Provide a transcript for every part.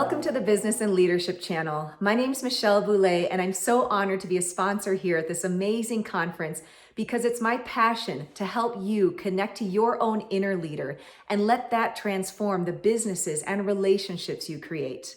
Welcome to the Business and Leadership Channel. My name is Michelle Boulay, and I'm so honored to be a sponsor here at this amazing conference because it's my passion to help you connect to your own inner leader and let that transform the businesses and relationships you create.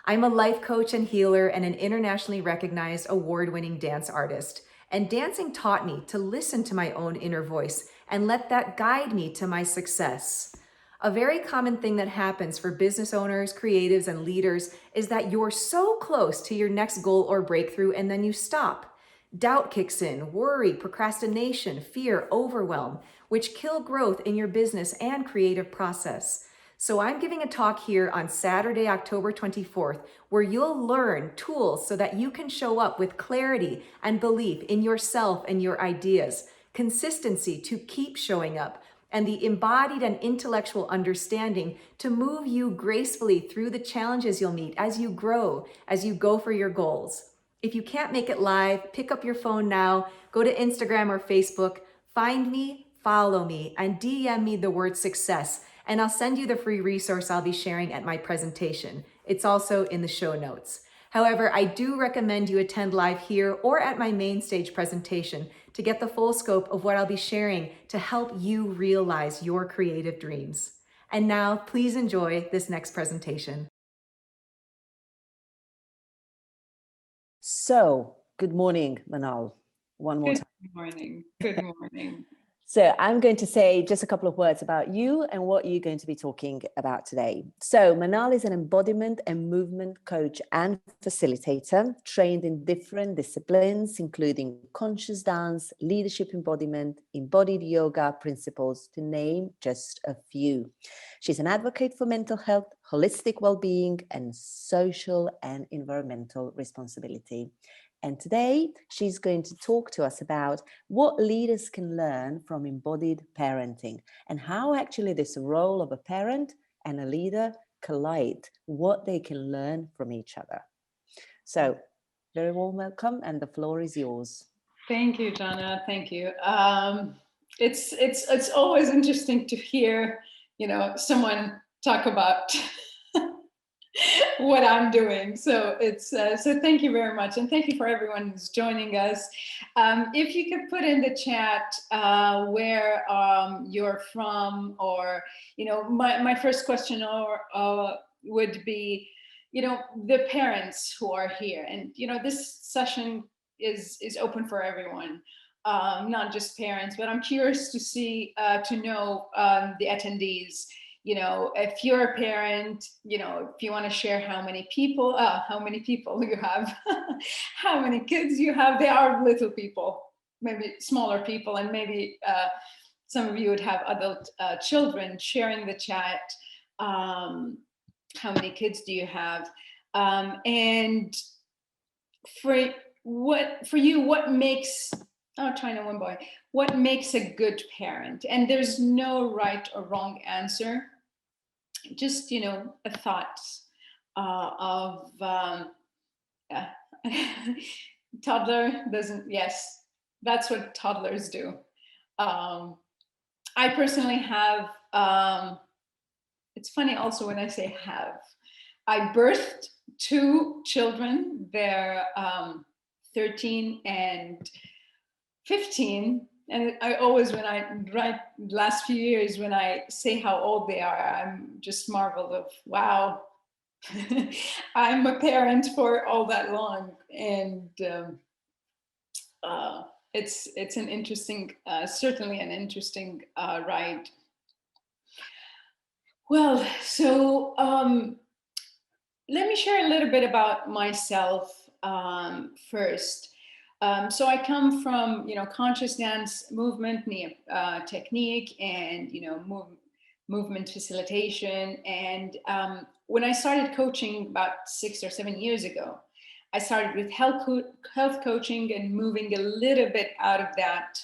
I'm a life coach and healer and an internationally recognized award-winning dance artist. And dancing taught me to listen to my own inner voice and let that guide me to my success. A very common thing that happens for business owners, creatives, and leaders is that you're so close to your next goal or breakthrough and then you stop. Doubt kicks in, worry, procrastination, fear, overwhelm, which kill growth in your business and creative process. So I'm giving a talk here on Saturday, October 24th, where you'll learn tools so that you can show up with clarity and belief in yourself and your ideas, consistency to keep showing up, and the embodied and intellectual understanding to move you gracefully through the challenges you'll meet as you grow, as you go for your goals. If you can't make it live, pick up your phone now, go to Instagram or Facebook, find me, follow me, and DM me the word success, and I'll send you the free resource I'll be sharing at my presentation. It's also in the show notes. However, I do recommend you attend live here or at my main stage presentation to get the full scope of what I'll be sharing to help you realize your creative dreams. And now, please enjoy this next presentation. So, good morning, Manal. One more time. Good morning. Good morning. So I'm going to say just a couple of words about you and what you're going to be talking about today. So Manal is an embodiment and movement coach and facilitator, trained in different disciplines, including conscious dance, leadership embodiment, embodied yoga principles, to name just a few. She's an advocate for mental health, holistic well-being, and social and environmental responsibility. And today, she's going to talk to us about what leaders can learn from embodied parenting and how actually this role of a parent and a leader collide, what they can learn from each other. So, very warm welcome, and the floor is yours. Thank you, Jana. Thank you. It's always interesting to hear, someone talk about what I'm doing. So so thank you very much. And thank you for everyone who's joining us. If you could put in the chat where you're from, or, my first question would be, the parents who are here. And, this session is open for everyone, not just parents, but I'm curious to know the attendees. If you're a parent, if you want to share how many people you have, how many kids you have. They are little people, maybe smaller people, and maybe some of you would have adult children. Sharing the chat. How many kids do you have? And for you, what makes China one boy? What makes a good parent? And there's no right or wrong answer. Just, a thought of toddler doesn't, yes, that's what toddlers do. I personally have, it's funny also when I say have, I birthed two children. They're 13 and 15. And I always, when I write last few years, when I say how old they are, I'm just marveled of, wow, I'm a parent for all that long. And it's an interesting, certainly an interesting ride. Well, so let me share a little bit about myself first. So I come from, conscious dance movement, technique, and, movement facilitation. And when I started coaching about 6 or 7 years ago, I started with health coaching and moving a little bit out of that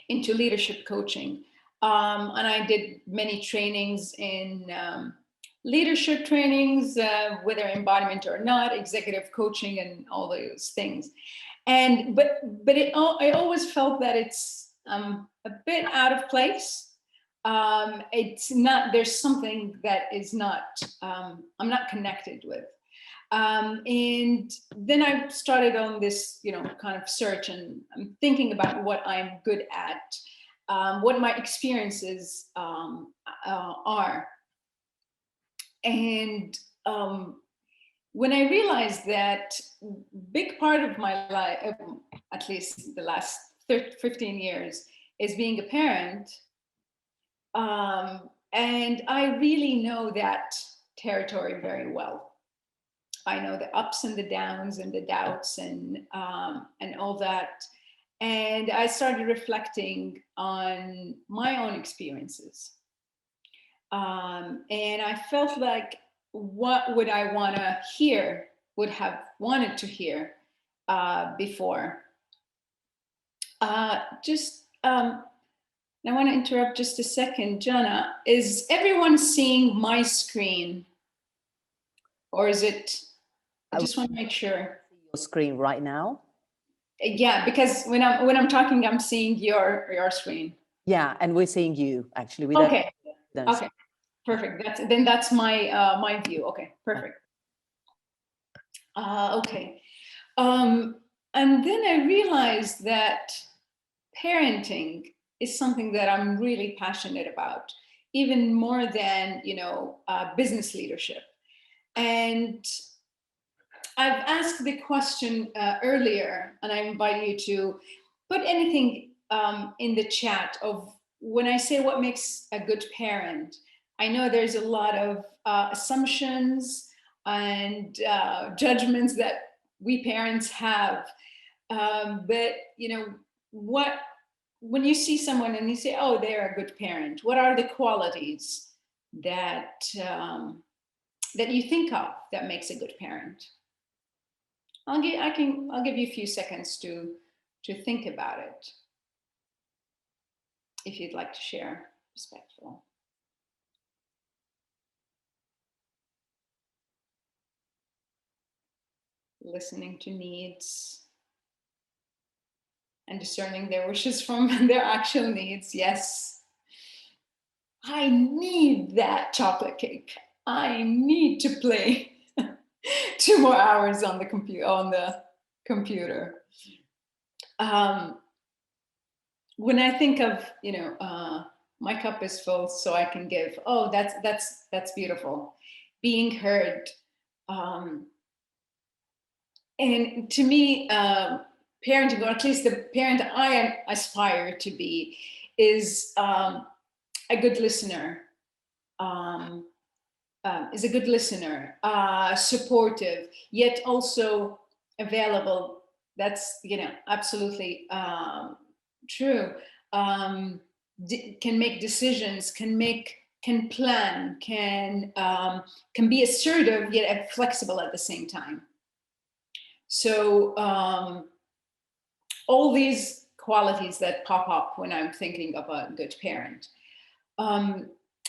into leadership coaching. And I did many trainings in leadership trainings, whether embodiment or not, executive coaching, and all those things. And but I always felt that it's a bit out of place it's not, there's something that is not, I'm not connected with. And then I started on this, kind of search, and I'm thinking about what I'm good at, what my experiences are. And when I realized that big part of my life, at least the last 15 years, is being a parent, and I really know that territory very well. I know the ups and the downs and the doubts and all that. And I started reflecting on my own experiences. And I felt like, what would I want to hear, would have wanted to hear before. I want to interrupt just a second. Jana, is everyone seeing my screen? Or is it, I just want to make sure. Your screen right now? Yeah, because when I'm talking, I'm seeing your screen. Yeah, and we're seeing you, actually. We okay. Don't okay, perfect. That's my my view. Okay, perfect. Okay. And then I realized that parenting is something that I'm really passionate about, even more than, business leadership. And I've asked the question earlier, and I invite you to put anything in the chat of, when I say what makes a good parent, I know there's a lot of assumptions and judgments that we parents have. But, when you see someone and you say, oh, they're a good parent, what are the qualities that that you think of that makes a good parent? I'll give you a few seconds to think about it, if you'd like to share. Respectful. Listening to needs and discerning their wishes from their actual needs. Yes. I need that chocolate cake. I need to play 2 more hours on the computer. When I think of, my cup is full so I can give. Oh, that's beautiful. Being heard. And to me, parenting, or at least the parent I aspire to be, is a good listener. Is a good listener, supportive, yet also available. That's, absolutely true. Can make decisions, can plan, can be assertive yet flexible at the same time. So all these qualities that pop up when I'm thinking of a good parent.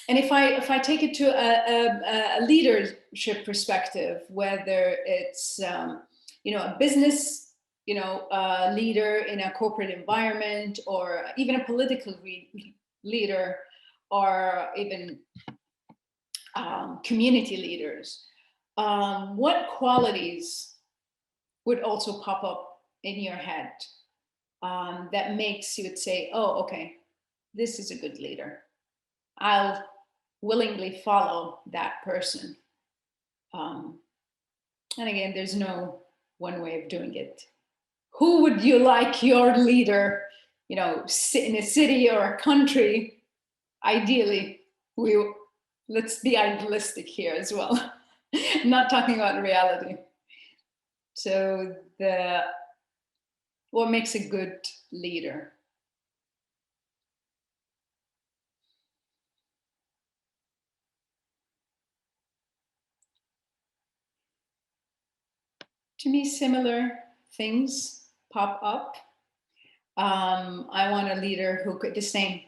And if I take it to a leadership perspective, whether it's a business leader in a corporate environment, or even a political leader, or even community leaders, what qualities would also pop up in your head that makes you say, oh, okay, this is a good leader. I'll willingly follow that person. And again, there's no one way of doing it. Who would you like your leader, in a city or a country? Ideally, let's be idealistic here as well. Not talking about reality. So what makes a good leader? To me, similar things pop up. I want a leader who could, the same,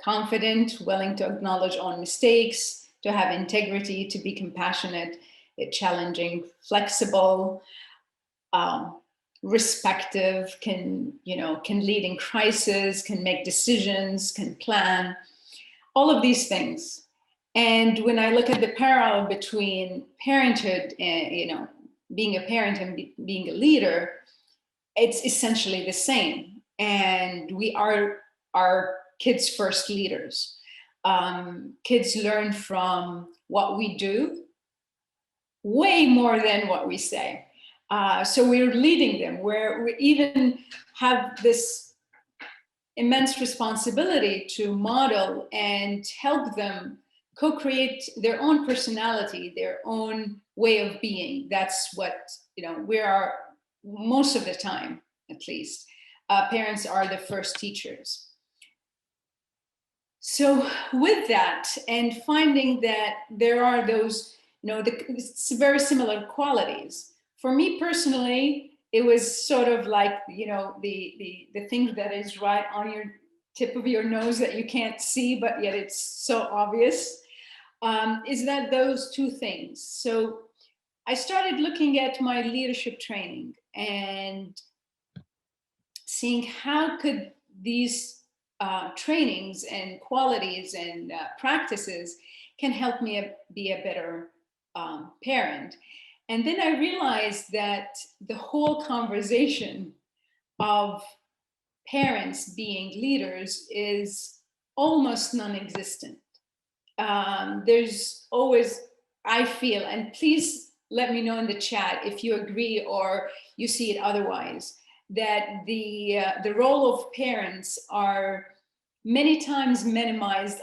confident, willing to acknowledge own mistakes, to have integrity, to be compassionate, challenging, flexible, respective, can lead in crisis, can make decisions, can plan. all of these things. And when I look at the parallel between parenthood and, being a parent and being a leader, it's essentially the same. And we are our kids' first leaders. Kids learn from what we do way more than what we say. So we're leading them, where we even have this immense responsibility to model and help them co-create their own personality, their own way of being. That's what, we are, most of the time, at least. Parents are the first teachers. So with that, and finding that there are those, it's very similar qualities. For me personally, it was sort of like, the thing that is right on your tip of your nose that you can't see, but yet it's so obvious, is that those two things. So I started looking at my leadership training and seeing how could these trainings and qualities and practices can help me be a better parent. And then I realized that the whole conversation of parents being leaders is almost non-existent. There's always, I feel, and please let me know in the chat if you agree or you see it otherwise, that the role of parents are many times minimized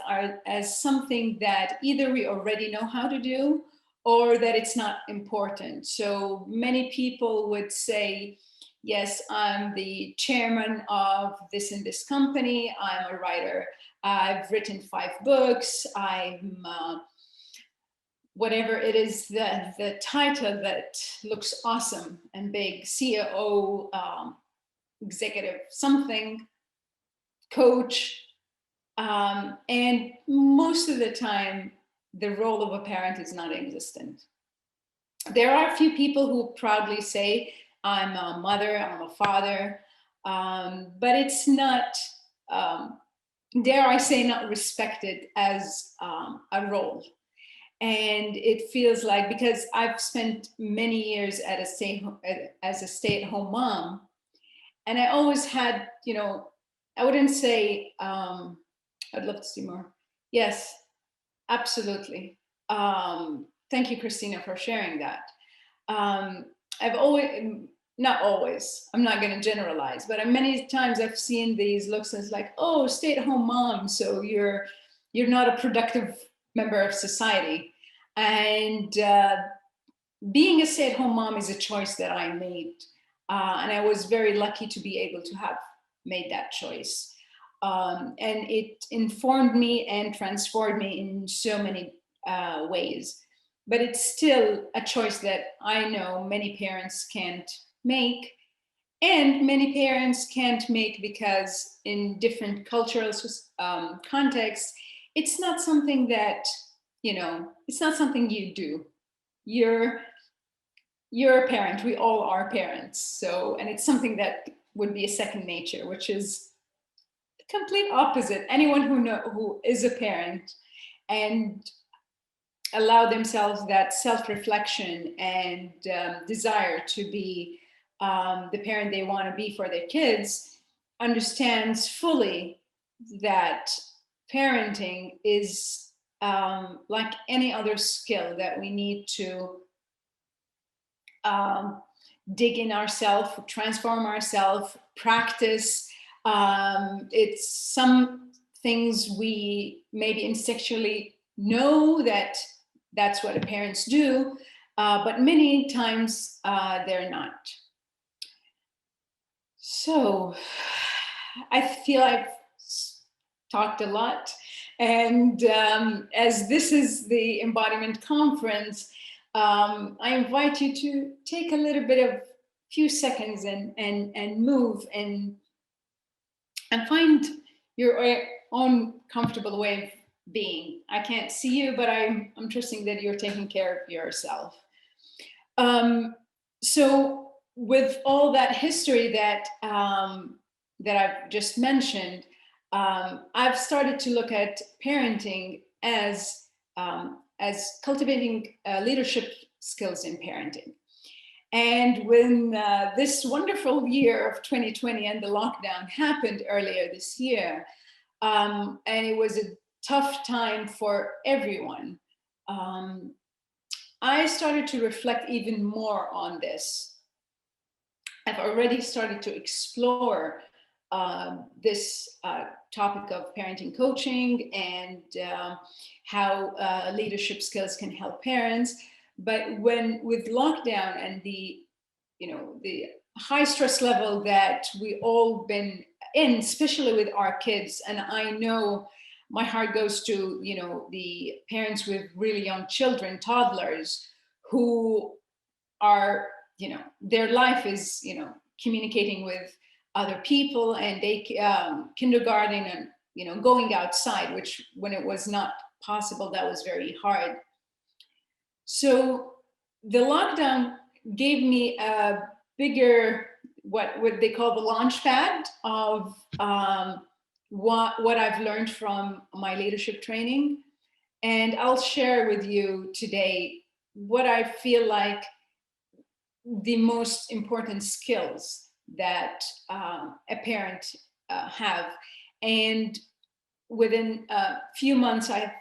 as something that either we already know how to do or that it's not important. So many people would say, yes, I'm the chairman of this and this company, I'm a writer, I've written 5 books, I'm whatever it is, the title that looks awesome and big, CEO, executive something, coach, and most of the time, the role of a parent is not existent. There are a few people who proudly say, I'm a mother, I'm a father, but it's not, dare I say, not respected as a role. And it feels like, because I've spent many years as a stay-at-home mom, and I always had, I wouldn't say, I'd love to see more. Yes, absolutely. Thank you, Christina, for sharing that. I've always, not always, I'm not going to generalize, but many times I've seen these looks as like, oh, stay-at-home mom, so you're not a productive member of society. And being a stay-at-home mom is a choice that I made. And I was very lucky to be able to have made that choice. And it informed me and transformed me in so many ways. But it's still a choice that I know many parents can't make. And many parents can't make because in different cultural contexts, it's not something that, it's not something you do. You're a parent, we all are parents. So, and it's something that would be a second nature, which is the complete opposite. Anyone who is a parent and allow themselves that self-reflection and desire to be the parent they want to be for their kids understands fully that parenting is like any other skill that we need to dig in ourselves, transform ourselves, practice. It's some things we maybe instinctually know that that's what parents do, but many times they're not. So I feel I've talked a lot, and as this is the Embodiment Conference, I invite you to take a little bit of few seconds and move and find your own comfortable way of being. I can't see you, but I'm trusting that you're taking care of yourself. So with all that history that that I've just mentioned, I've started to look at parenting as cultivating leadership skills in parenting. And when this wonderful year of 2020 and the lockdown happened earlier this year, and it was a tough time for everyone, I started to reflect even more on this. I've already started to explore this topic of parenting coaching and how leadership skills can help parents. But with lockdown and the high stress level that we all been in, especially with our kids, and I know my heart goes to the parents with really young children, toddlers, who are their life is communicating with other people, and they kindergarten and going outside, which when it was not possible, that was very hard. So the lockdown gave me a bigger, what they call the launch pad of what I've learned from my leadership training. And I'll share with you today what I feel like the most important skills that a parent have. And within a few months, I've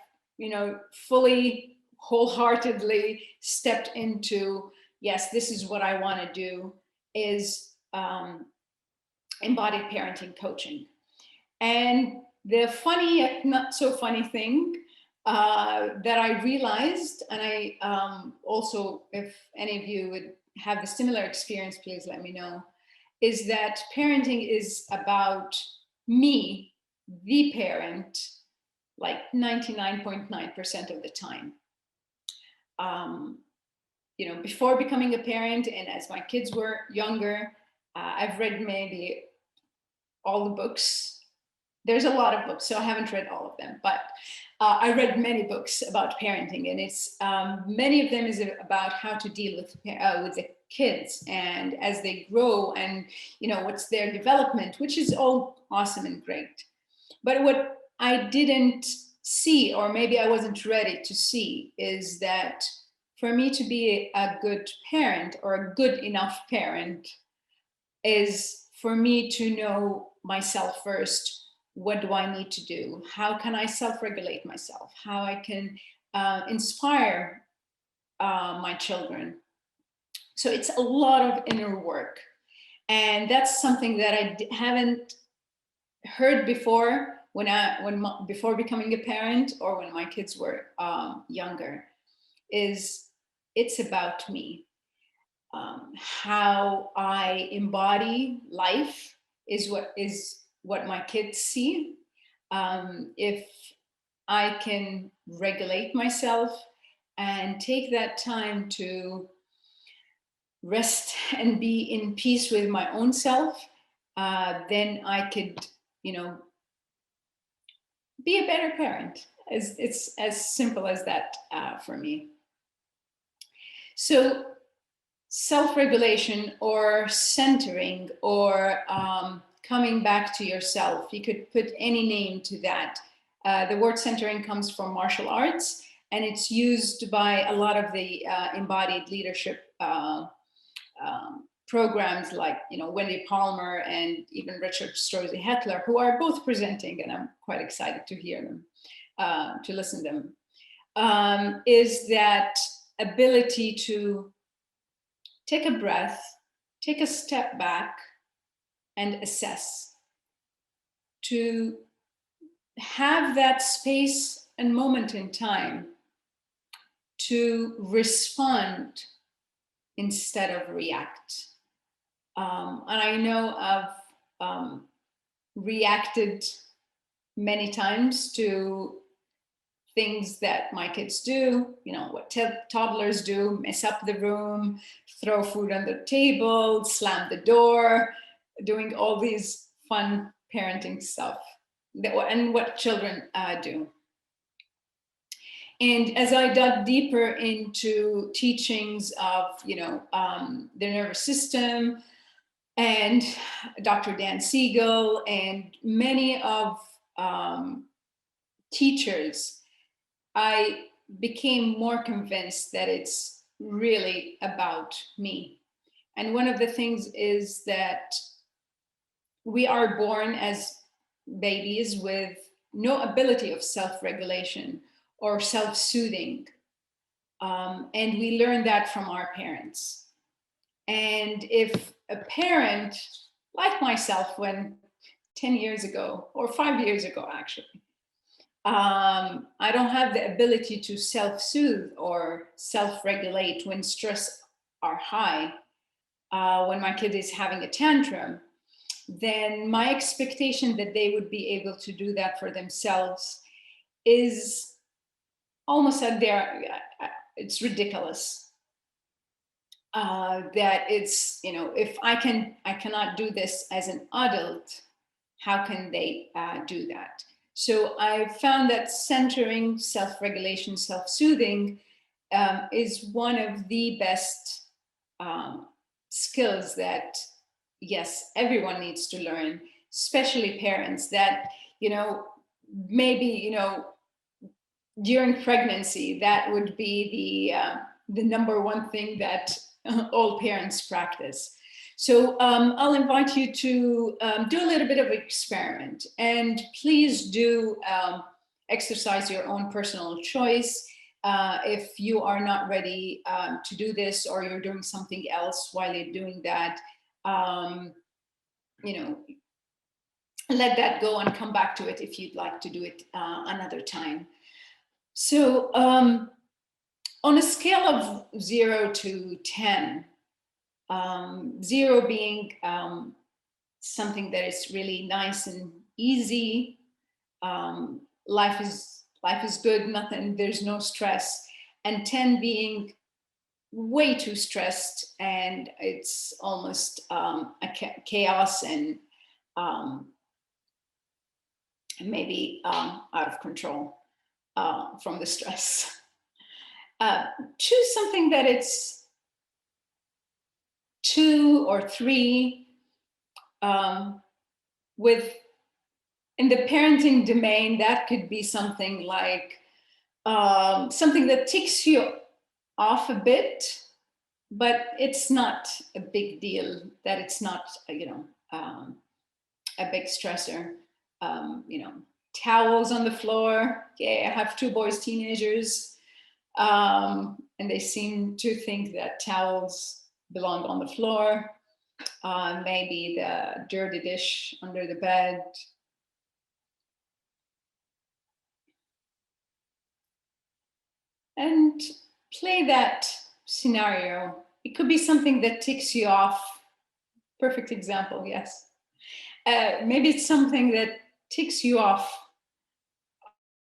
fully, wholeheartedly stepped into, yes, this is what I want to do, is embodied parenting coaching. And the funny, not so funny thing that I realized, and I also, if any of you would have a similar experience, please let me know, is that parenting is about me, the parent, like 99.9% of the time. Before becoming a parent and as my kids were younger, I've read maybe all the books. There's a lot of books, so I haven't read all of them, but I read many books about parenting, and it's many of them is about how to deal with the kids and as they grow, and what's their development, which is all awesome and great. But what I didn't see, or maybe I wasn't ready to see, is that for me to be a good parent or a good enough parent is for me to know myself first. What do I need to do? How can I self-regulate myself? How I can inspire my children? So it's a lot of inner work. And that's something that I haven't heard before before becoming a parent, or when my kids were younger, is it's about me. How I embody life is what my kids see. If I can regulate myself and take that time to rest and be in peace with my own self, then I could, be a better parent. It's as simple as that for me. So self-regulation or centering or coming back to yourself, you could put any name to that. The word centering comes from martial arts, and it's used by a lot of the embodied leadership programs, like Wendy Palmer and even Richard Strozzi Hettler, who are both presenting, and I'm quite excited to hear them, to listen to them, is that ability to take a breath, take a step back, and assess. To have that space and moment in time to respond instead of react. And I know I've reacted many times to things that my kids do, what toddlers do: mess up the room, throw food on the table, slam the door, doing all these fun parenting stuff, and what children do. And as I dug deeper into teachings of, the nervous system, and Dr. Dan Siegel, and many of teachers, I became more convinced that it's really about me. And one of the things is that we are born as babies with no ability of self-regulation or self-soothing. And we learn that from our parents. And if a parent, like myself, when 10 years ago, or 5 years ago, actually, I don't have the ability to self-soothe or self-regulate when stress are high, when my kid is having a tantrum, then my expectation that they would be able to do that for themselves is almost at their, it's ridiculous. That it's, you know, if I cannot do this as an adult, how can they do that? So I found that centering, self-regulation, self-soothing is one of the best skills that, yes, everyone needs to learn, especially parents that, you know, maybe, you know, during pregnancy, that would be the number one thing that all parents practice. So I'll invite you to do a little bit of an experiment, and please do exercise your own personal choice. If you are not ready to do this, or you're doing something else while you're doing that, you know, let that go and come back to it if you'd like to do it another time. So on a scale of 0 to 10, 0 being something that is really nice and easy, life is good, nothing, there's no stress, and 10 being way too stressed and it's almost a chaos and maybe out of control from the stress. Choose something that it's 2 or 3 with, in the parenting domain, that could be something like something that ticks you off a bit, but it's not a big deal, that it's not, you know, a big stressor. You know, towels on the floor. Yeah, I have 2 boys, teenagers, and they seem to think that towels belong on the floor. Maybe the dirty dish under the bed. And play that scenario. It could be something that ticks you off. Perfect example, yes. Maybe it's something that ticks you off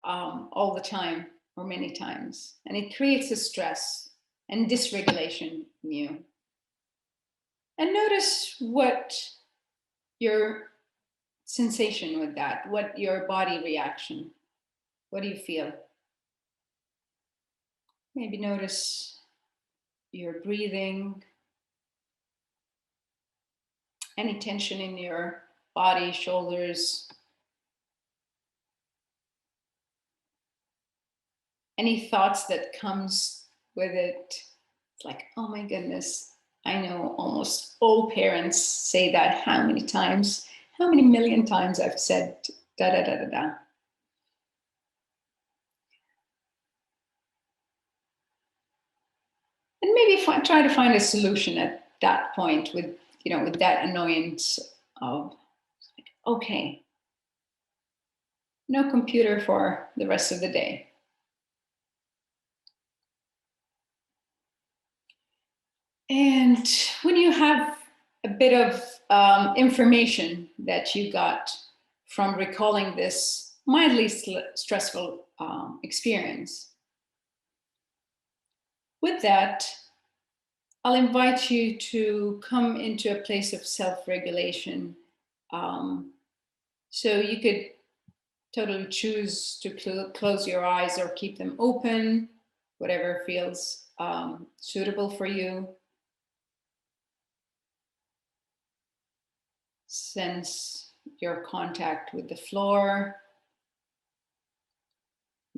all the time or many times, and it creates a stress and dysregulation in you. And notice what your sensation with that, what your body reaction, what do you feel? Maybe notice your breathing, any tension in your body, shoulders, any thoughts that comes with it. It's like, oh my goodness, I know almost all parents say that. How many times, how many million times I've said da da da da da. And maybe try to find a solution at that point with, you know, with that annoyance of, okay, no computer for the rest of the day. And when you have a bit of information that you got from recalling this mildly stressful experience, with that, I'll invite you to come into a place of self-regulation. So you could totally choose to close your eyes or keep them open, whatever feels suitable for you. Sense your contact with the floor,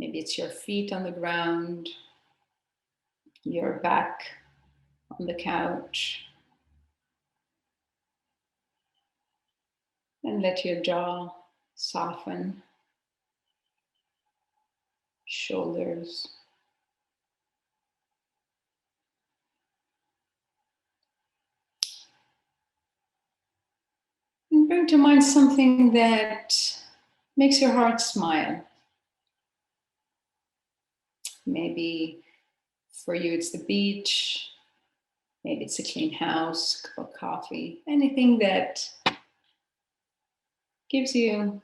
Maybe it's your feet on the ground, your back on the couch. And let your jaw soften, shoulders. And bring to mind something that makes your heart smile. Maybe for you it's the beach, maybe it's a clean house, cup of coffee, anything that gives you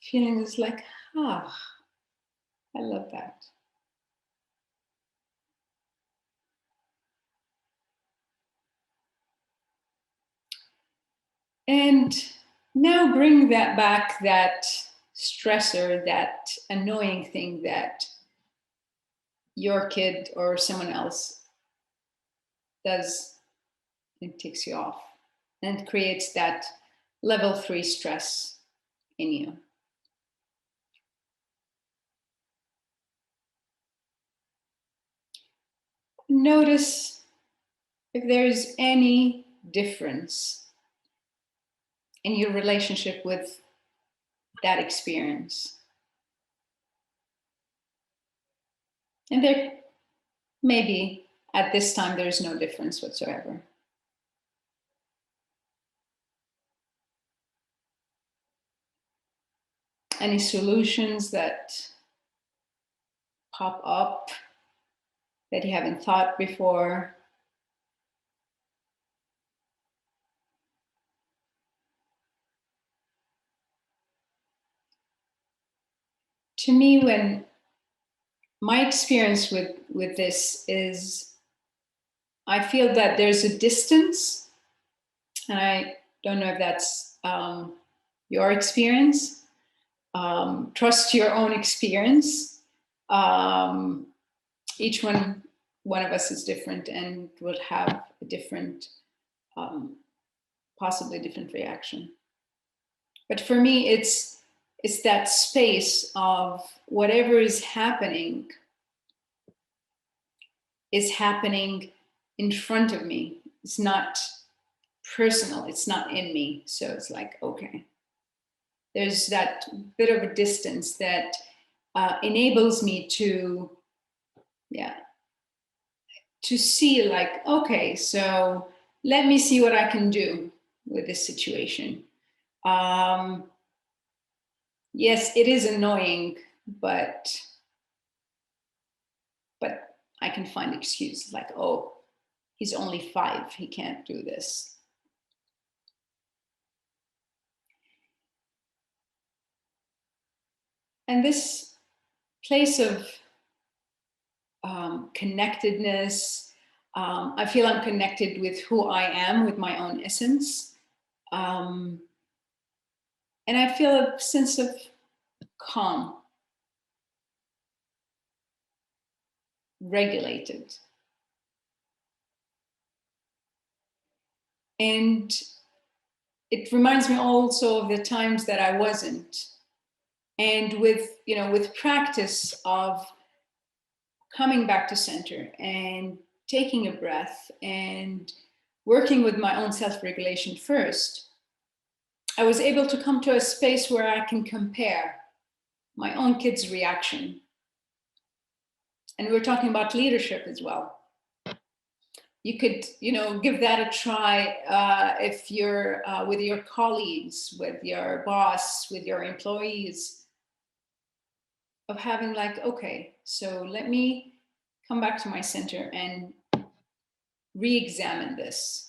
feelings like, ah, I love that. And now bring that back, that stressor, that annoying thing that your kid or someone else does, and ticks you off and creates that level 3 stress in you. Notice if there's any difference in your relationship with that experience. And there maybe at this time there's no difference whatsoever. Any solutions that pop up that you haven't thought before? To me, when my experience with this is, I feel that there's a distance, and I don't know if that's your experience. Trust your own experience. Each one of us is different and will have a different, possibly different reaction. But for me, it's that space of whatever is happening in front of me. It's not personal, it's not in me. So it's like, okay, there's that bit of a distance that enables me to see, like, okay, so let me see what I can do with this situation. Yes, it is annoying, but I can find excuses like, oh, he's only 5, he can't do this. And this place of connectedness, I feel I'm connected with who I am, with my own essence. And I feel a sense of calm, regulated. And it reminds me also of the times that I wasn't. And with practice of coming back to center and taking a breath and working with my own self-regulation first, I was able to come to a space where I can compare my own kids' reaction. And we're talking about leadership as well. You could, give that a try if you're with your colleagues, with your boss, with your employees, of having like, okay, so let me come back to my center and re-examine this.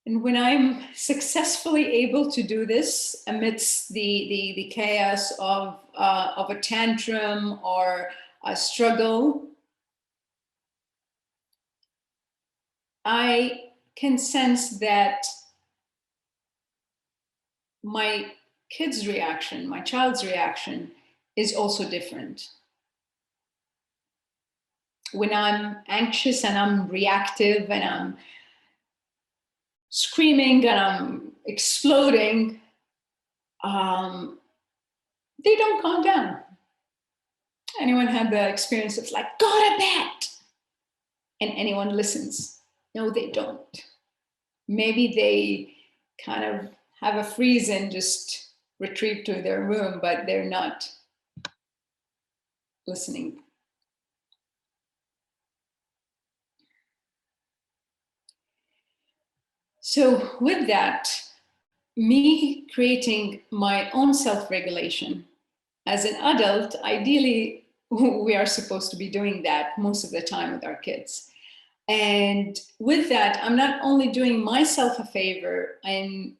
And when I'm successfully able to do this amidst the chaos of a tantrum or a struggle, I can sense that my kid's reaction, my child's reaction, is also different. When I'm anxious and I'm reactive and I'm screaming and I'm exploding, they don't calm down. Anyone had the experience of like, go to bed, and anyone listens? No, they don't. Maybe they kind of have a freeze and just retreat to their room, but they're not listening. So with that, me creating my own self-regulation as an adult, ideally, we are supposed to be doing that most of the time with our kids. And with that, I'm not only doing myself a favor and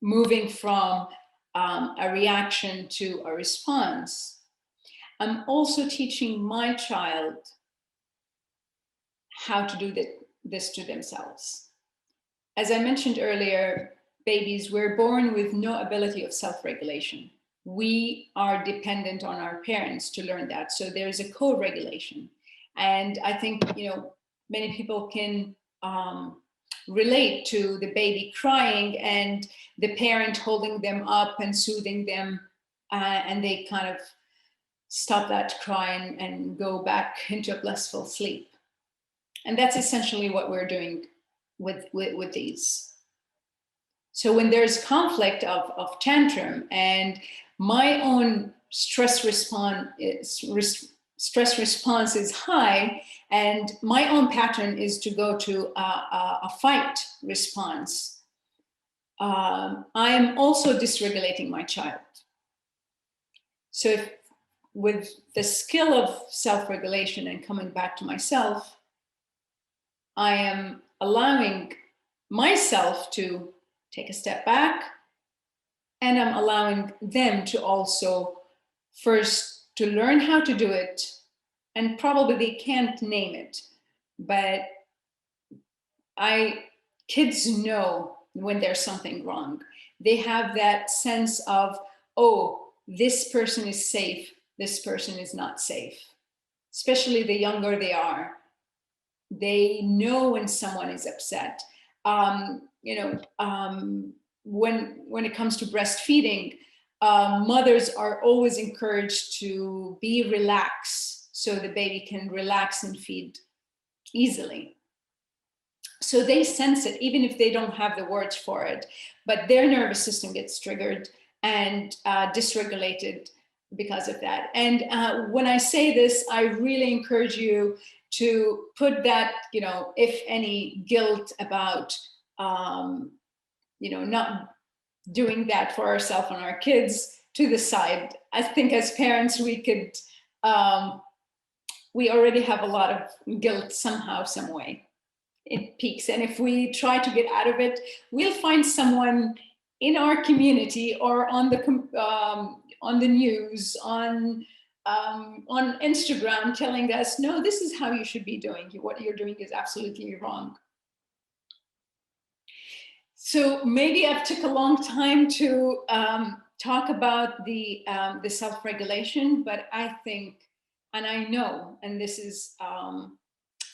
moving from a reaction to a response, I'm also teaching my child how to do this to themselves. As I mentioned earlier, babies, we're born with no ability of self-regulation. We are dependent on our parents to learn that. So there's a co-regulation. And I think, many people can relate to the baby crying and the parent holding them up and soothing them, and they kind of stop that crying and go back into a blissful sleep. And that's essentially what we're doing with these. So when there's conflict of tantrum and my own stress response is high, and my own pattern is to go to a fight response, I am also dysregulating my child. So if, with the skill of self-regulation and coming back to myself, I am allowing myself to take a step back, and I'm allowing them to also first to learn how to do it, and probably they can't name it, but kids know when there's something wrong. They have that sense of, oh, this person is safe, this person is not safe. Especially the younger they are, they know when someone is upset. When it comes to breastfeeding, mothers are always encouraged to be relaxed so the baby can relax and feed easily. So they sense it, even if they don't have the words for it, but their nervous system gets triggered and dysregulated because of that. And when I say this, I really encourage you to put that, if any, guilt about, not doing that for ourselves and our kids to the side. I think as parents, we could, we already have a lot of guilt somehow, some way. It peaks. And if we try to get out of it, we'll find someone in our community or on the news, on Instagram telling us, no, this is how you should be doing. What you're doing is absolutely wrong. So maybe I've took a long time to talk about the self-regulation, but I think, and I know, and this is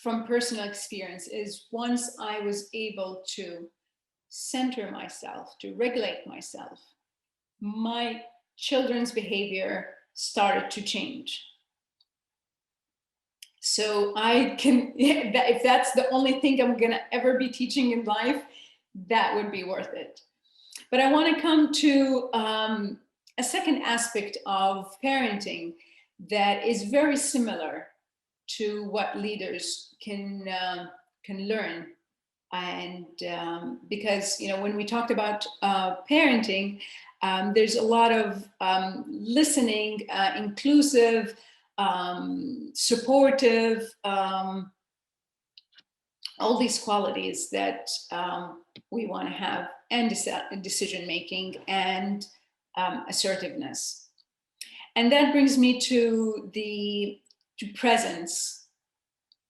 from personal experience, is once I was able to center myself, to regulate myself, my children's behavior started to change. So I can, if that's the only thing I'm gonna ever be teaching in life, that would be worth it. But I want to come to a second aspect of parenting that is very similar to what leaders can learn. And because, when we talked about parenting, there's a lot of listening, inclusive, supportive, all these qualities that we want to have, and decision making and assertiveness. And that brings me to presence.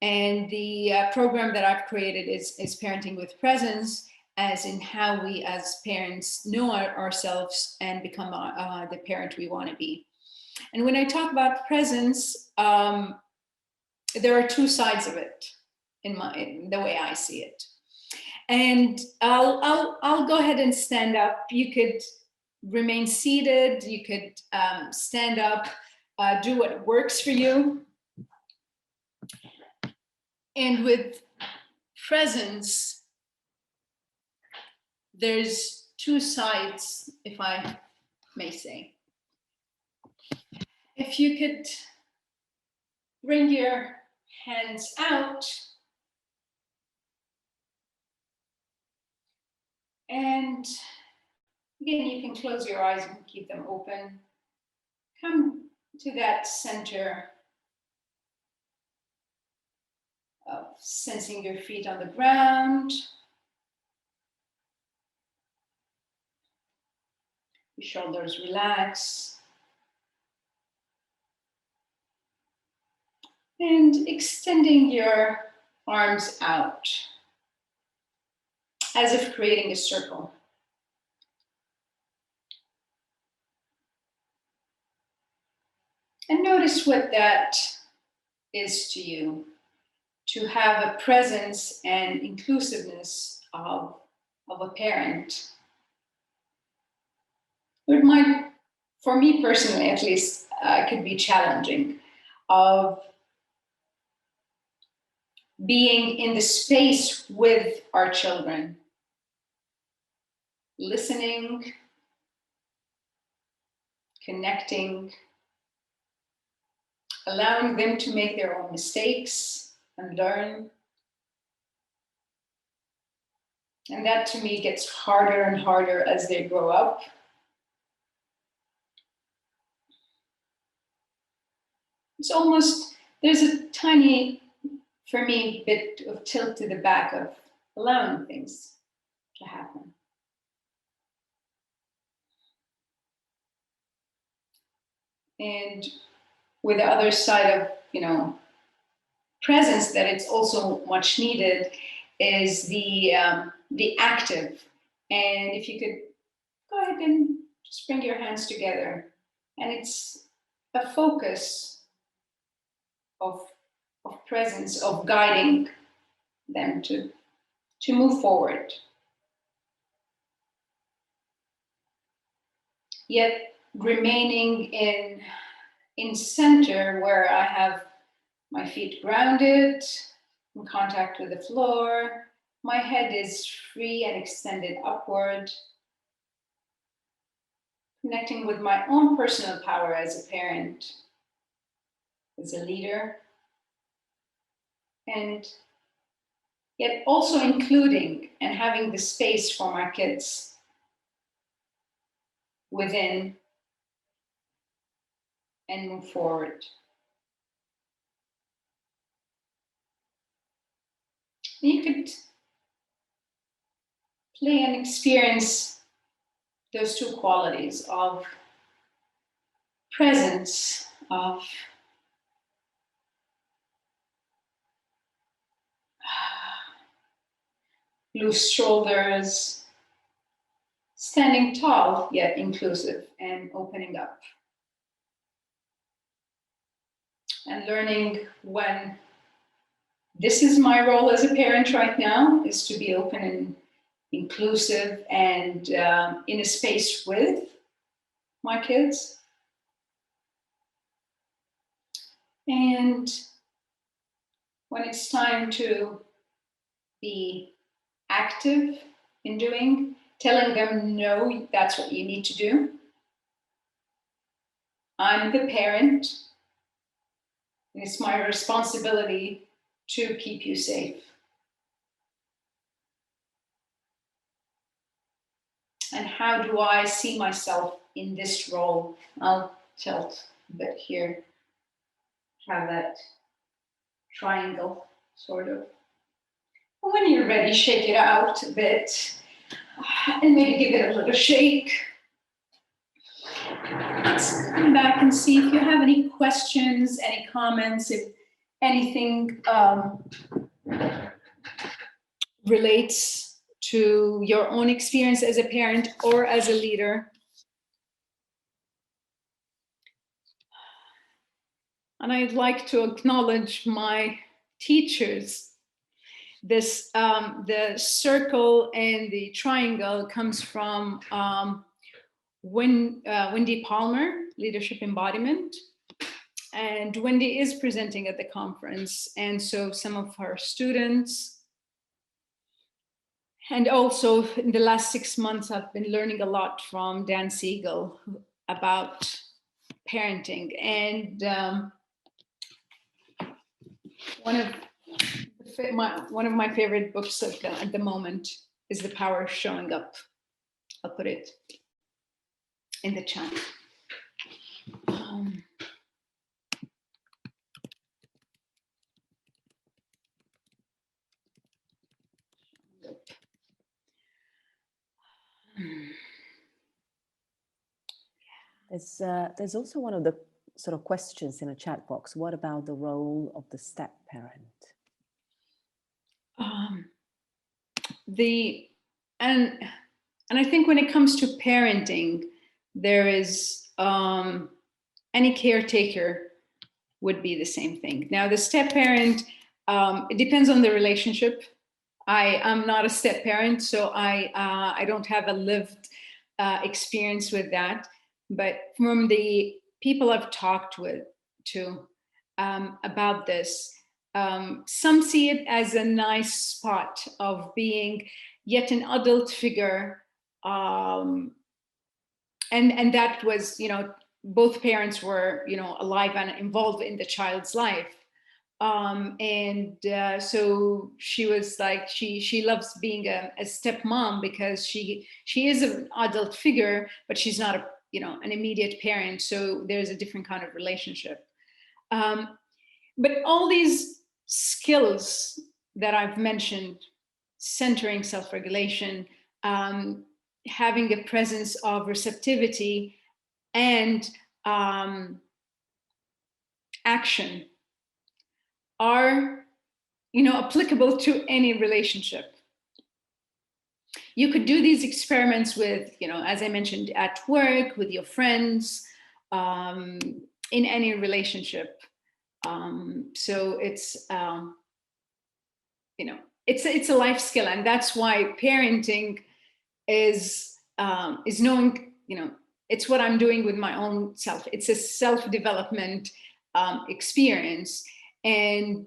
And the program that I've created is Parenting with Presence, as in how we as parents know ourselves and become the parent we want to be. And when I talk about presence, there are two sides of it in the way I see it. And I'll go ahead and stand up. You could remain seated. You could stand up, do what works for you. And with presence, there's two sides, if I may say. If you could bring your hands out and again, you can close your eyes and keep them open. Come to that center of sensing your feet on the ground. Your shoulders relax. And extending your arms out as if creating a circle. And notice what that is to you, to have a presence and inclusiveness of a parent. It might, for me personally at least, could be challenging, of being in the space with our children, listening, connecting, allowing them to make their own mistakes and learn. And that to me gets harder and harder as they grow up. It's almost, there's a tiny, for me, bit of tilt to the back of allowing things to happen. And with the other side of, presence, that it's also much needed, is the active. And if you could go ahead and just bring your hands together, and it's a focus of presence, of guiding them to move forward. Yet remaining in center, where I have my feet grounded, in contact with the floor. My head is free and extended upward. Connecting with my own personal power as a parent, as a leader. And yet also including and having the space for my kids within and move forward. You could play and experience those two qualities of presence, of loose shoulders, standing tall yet inclusive, and opening up. And learning when this is my role as a parent right now, is to be open and inclusive and in a space with my kids. And when it's time to be active in doing, telling them, no, that's what you need to do. I'm the parent, and it's my responsibility to keep you safe. And how do I see myself in this role? I'll tilt a bit here, have that triangle, sort of. And when you're ready, shake it out a bit, and maybe give it a little shake. Let's come back and see if you have any questions, any comments, if anything relates to your own experience as a parent or as a leader. And I'd like to acknowledge my teachers. This, the circle and the triangle comes from Wendy Palmer, Leadership Embodiment. And Wendy is presenting at the conference. And so some of her students, and also in the last 6 months, I've been learning a lot from Dan Siegel about parenting. And one of my favorite books at the moment is The Power of Showing Up. I'll put it in the chat. There's also one of the sort of questions in a chat box. What about the role of the step parent? And I think when it comes to parenting, there is any caretaker would be the same thing. Now, the step parent, it depends on the relationship. I am not a step parent, so I don't have a lived experience with that. But from the people I've talked to about this, some see it as a nice spot of being yet an adult figure. And that was, both parents were, alive and involved in the child's life. So she was like, she loves being a stepmom because she is an adult figure, but she's not an immediate parent. So there's a different kind of relationship. But all these skills that I've mentioned, centering self-regulation, having a presence of receptivity and action are, applicable to any relationship. You could do these experiments with, as I mentioned, at work, with your friends, in any relationship. So it's, it's a life skill, and that's why parenting is knowing, it's what I'm doing with my own self. It's a self-development experience, and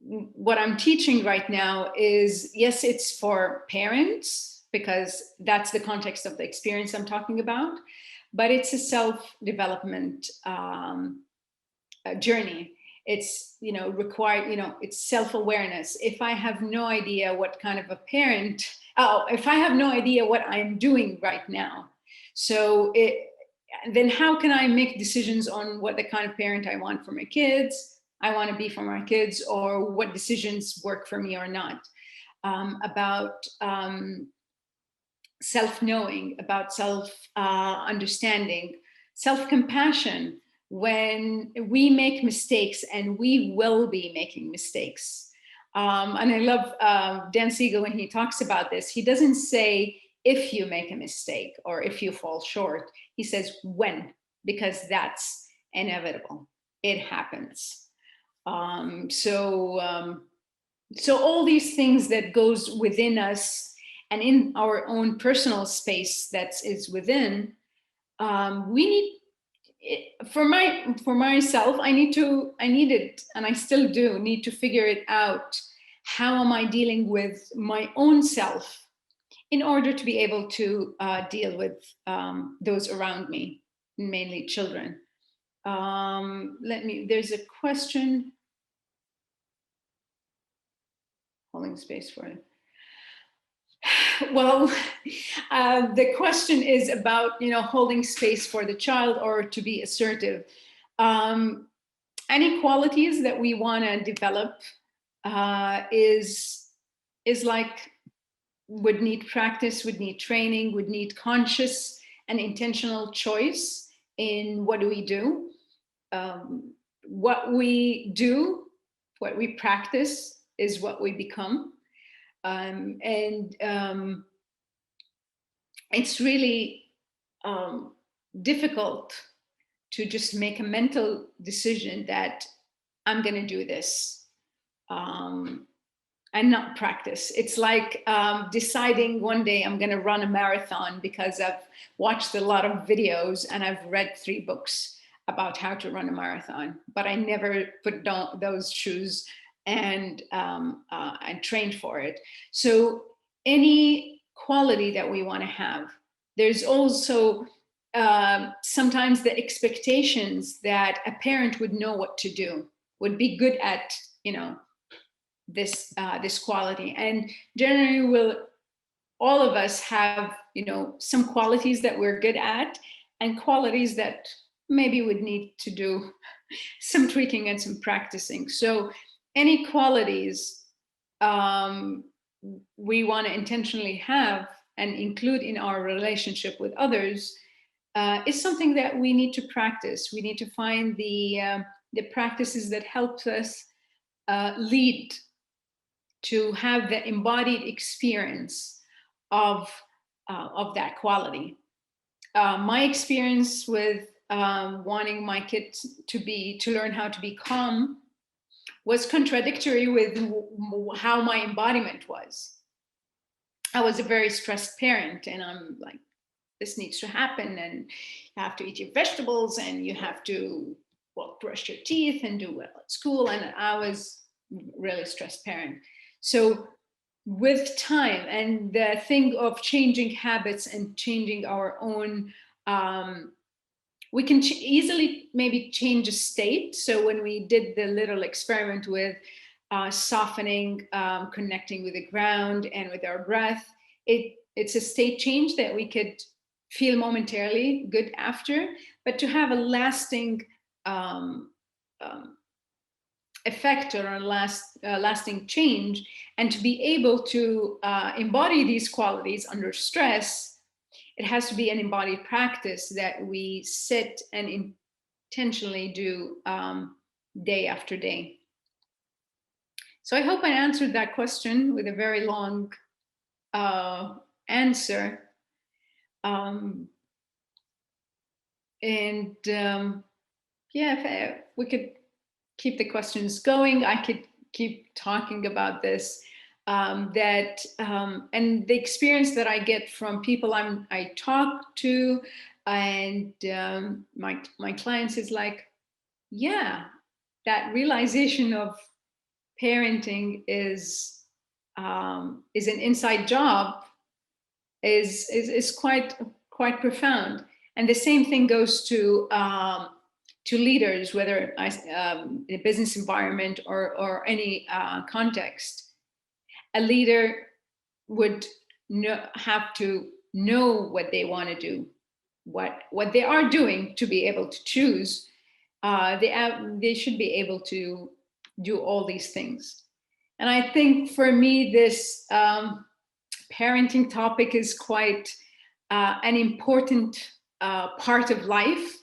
what I'm teaching right now is, yes, it's for parents because that's the context of the experience I'm talking about, but it's a self-development journey. It's, it's self-awareness. If I have no idea what kind of a parent, if I have no idea what I'm doing right now, so then how can I make decisions on what the kind of parent I want for my kids, I want to be for my kids, or what decisions work for me or not? About self-knowing, about self-understanding, self-compassion. When we make mistakes, and we will be making mistakes. And I love Dan Siegel when he talks about this. He doesn't say if you make a mistake or if you fall short. He says when, because that's inevitable. It happens. So all these things that goes within us and in our own personal space that is within, we need. For myself, I needed, and I still do need to figure it out. How am I dealing with my own self in order to be able to deal with those around me, mainly children? There's a question. Holding space for it. Well, the question is about, holding space for the child or to be assertive. Any qualities that we want to develop is like, would need practice, would need training, would need conscious and intentional choice in what do we do. What we do, what we practice is what we become. It's really difficult to just make a mental decision that I'm going to do this. and not practice. It's like deciding one day I'm going to run a marathon because I've watched a lot of videos and I've read 3 books about how to run a marathon, but I never put down those shoes and trained for it. So any quality that we want to have, there's also sometimes the expectations that a parent would know what to do, would be good at, this quality. And generally all of us have, some qualities that we're good at and qualities that maybe would need to do some tweaking and some practicing. So any qualities we want to intentionally have and include in our relationship with others is something that we need to practice. We need to find the practices that help us lead to have the embodied experience of that quality. My experience with wanting my kids to learn how to be calm was contradictory with how my embodiment was. I was a very stressed parent, and I'm like, this needs to happen, and you have to eat your vegetables, and you have to brush your teeth and do well at school. And I was really stressed parent. So with time and the thing of changing habits and changing our own, we can easily maybe change a state. So when we did the little experiment with softening, connecting with the ground and with our breath, it's a state change that we could feel momentarily good after, but to have a lasting effect or a lasting change, and to be able to embody these qualities under stress, it has to be an embodied practice that we sit and intentionally do day after day. So I hope I answered that question with a very long answer. If we could keep the questions going, I could keep talking about this. And the experience that I get from people I talk to, and my clients is like, yeah, that realization of parenting is an inside job is quite profound. And the same thing goes to leaders, whether in a business environment or any context. A leader would have to know what they want to do, what they are doing to be able to choose. They should be able to do all these things. And I think for me, this parenting topic is quite an important part of life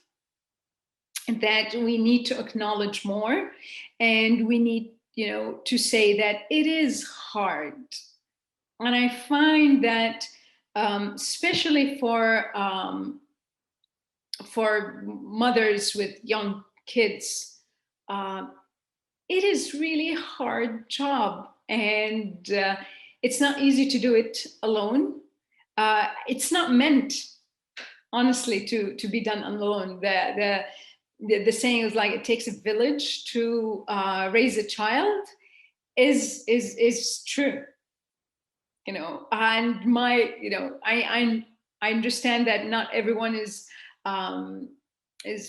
that we need to acknowledge more, and we need to say that it is hard. And I find that especially for mothers with young kids, it is really a hard job, and it's not easy to do it alone. It's not meant, honestly, to be done alone. The saying is like, it takes a village to raise a child is true, and I understand that not everyone is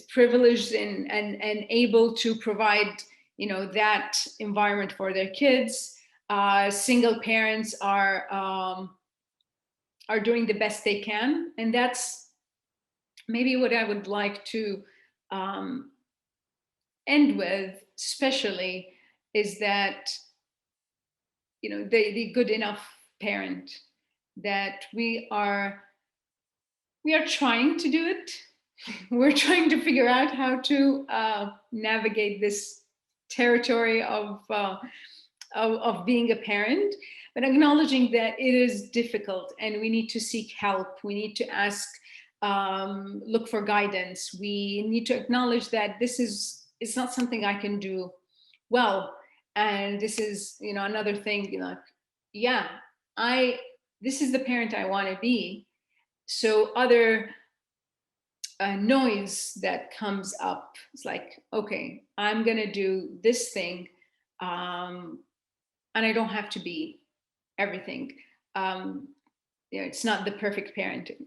privileged and able to provide that environment for their kids. Single parents are doing the best they can, and that's maybe what I would like to end with, especially, is that the good enough parent, that we are trying to do it. We're trying to figure out how to navigate this territory of being a parent, but acknowledging that it is difficult and we need to seek help. We need to ask, look for guidance. We need to acknowledge that it's not something I can do well. And this is, another thing, yeah, this is the parent I want to be. So other noise that comes up, it's like, okay, I'm going to do this thing. And I don't have to be everything. It's not the perfect parenting.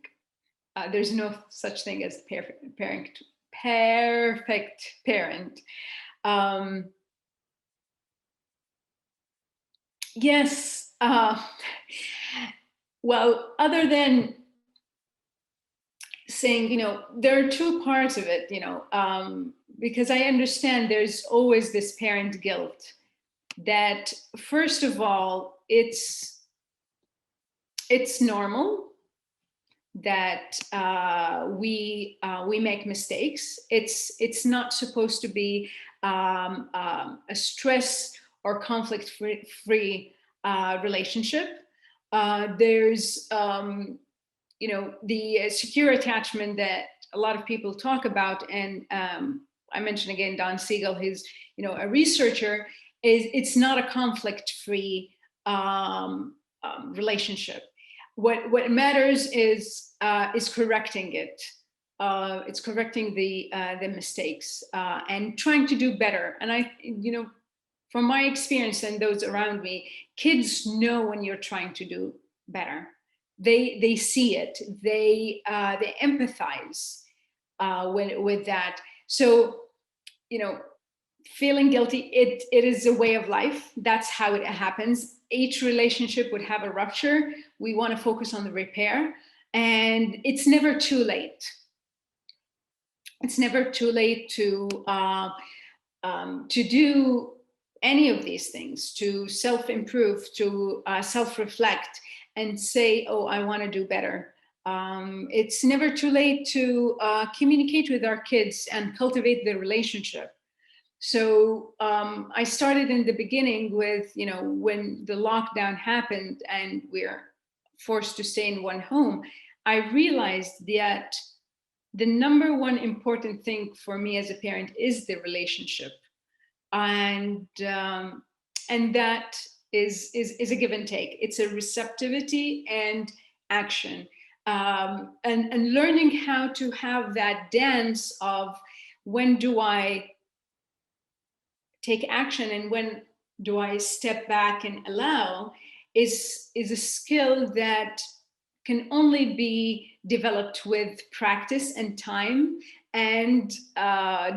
There's no such thing as perfect parent. Yes. Well, other than saying, there are two parts of it, because I understand there's always this parent guilt that, first of all, it's normal that we make mistakes. It's not supposed to be a stress or conflict free relationship. There's the secure attachment that a lot of people talk about, and I mentioned again Don Siegel, who's a researcher. It's not a conflict free relationship. What matters is correcting it. It's correcting the mistakes and trying to do better. And I, from my experience and those around me, kids know when you're trying to do better. They see it. They empathize with that. So, feeling guilty, it is a way of life. That's how it happens. Each relationship would have a rupture. We want to focus on the repair, and it's never too late. It's never too late to do any of these things, to self-improve, to self-reflect and say, oh, I want to do better. It's never too late to communicate with our kids and cultivate the relationship. So I started in the beginning with, when the lockdown happened and we're forced to stay in one home, I realized that the number one important thing for me as a parent is the relationship. And that is a give and take. It's a receptivity and action. And learning how to have that dance of when do I take action and when do I step back and allow is a skill that can only be developed with practice and time and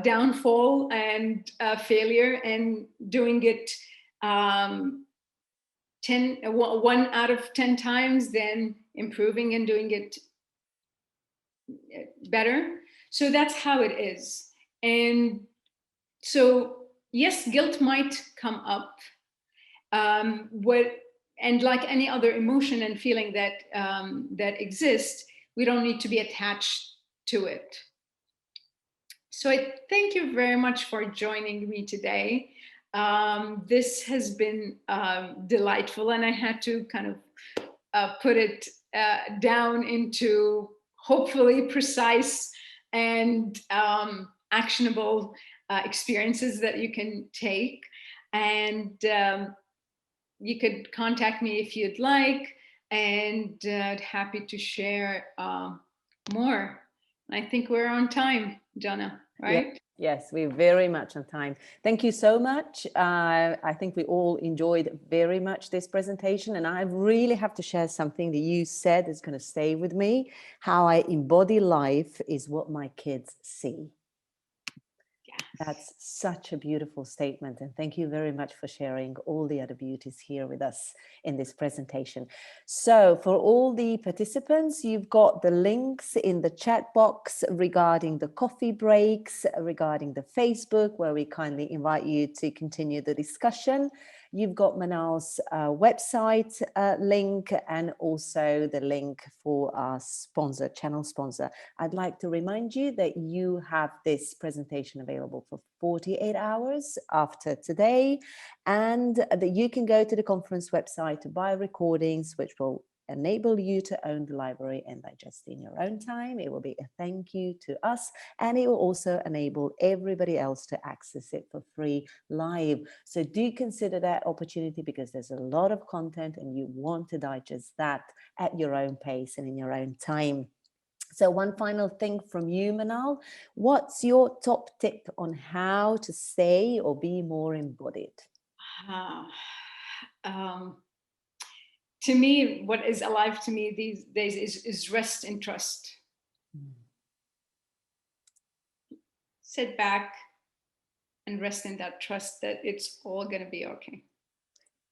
downfall and failure, and doing it 1 out of 10 times, then improving and doing it better. So that's how it is. And so yes, guilt might come up. And like any other emotion and feeling that that exists, we don't need to be attached to it. So I thank you very much for joining me today. This has been delightful, and I had to kind of put it down into hopefully precise and actionable experiences that you can take. And you could contact me if you'd like, and happy to share more. I think we're on time, Jana, right? Yes, we're very much on time. Thank you so much. I think we all enjoyed very much this presentation, and I really have to share something that you said is going to stay with me. How I embody life is what my kids see. That's such a beautiful statement, and thank you very much for sharing all the other beauties here with us in this presentation. So for all the participants, you've got the links in the chat box regarding the coffee breaks, regarding the Facebook, where we kindly invite you to continue the discussion. You've got Manal's website link, and also the link for our sponsor, channel sponsor. I'd like to remind you that you have this presentation available for 48 hours after today, and that you can go to the conference website to buy recordings, which will enable you to own the library and digest in your own time. It will be a thank you to us, and it will also enable everybody else to access it for free live. So do consider that opportunity, because there's a lot of content and you want to digest that at your own pace and in your own time. So one final thing from you, Manal. What's your top tip on how to stay or be more embodied? To me, what is alive to me these days is rest and trust. Sit back and rest in that trust that it's all going to be okay.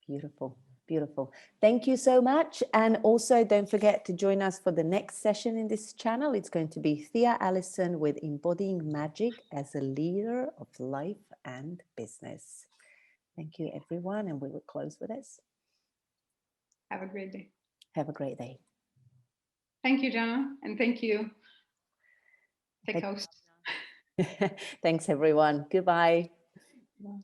Beautiful. Beautiful. Thank you so much. And also don't forget to join us for the next session in this channel. It's going to be Thea Allison with Embodying Magic as a Leader of Life and Business. Thank you, everyone. And we will close with this. Have a great day. Have a great day. Thank you, Jana. And thank you, tech host. Thanks, everyone. Goodbye. Bye.